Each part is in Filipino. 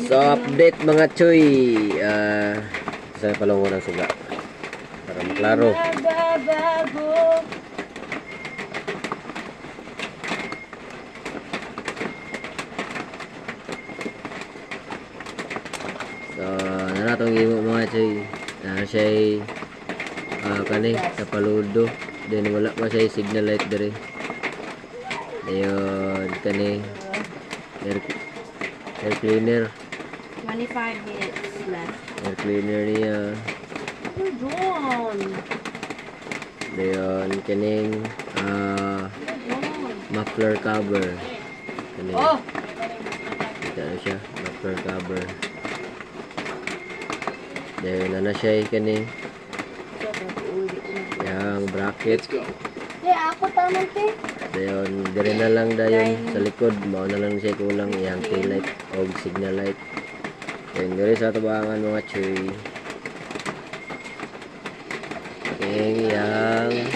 So update mga choy. Sa palungo ng suga para maklaro. So natong imo mga choy. Siya kani sa paludo. Then wala pa siya signal light dere. Ayun kani air cleaner. 25 minutes left. Air cleaner niya. John. Ayun kaning muffler cover. Kani. Oh. Ito na siya, muffler cover. Then ano siya kani. Yang bracket. Ako taman te. Dayon, dire na lang dayon sa likod, mao na lang siya kulang iyang tail light o signal light. Then dire sa tabangan mga choy. Yang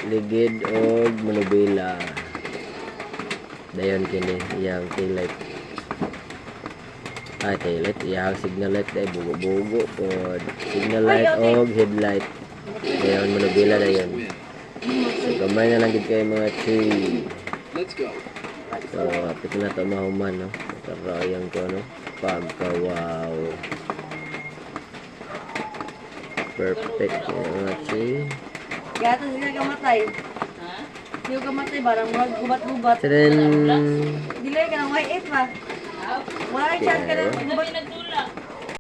ligid o manubela. Dayon kini iyang tail light. Tail light, iyang signal light ay bugo-bugo pod. Signal light o headlight. Dayon manubela dayon. So gamay na lang gid kay mga choy. Let's go. So apit na to mahuman no. Karayang ko no. Pagka-wow. Perfect mga choy. Gato sila kamatay. Ha? Sila kamatay barang murag gubat-gubat. Then Dili ka nang white pa. Wala chance ka na gubat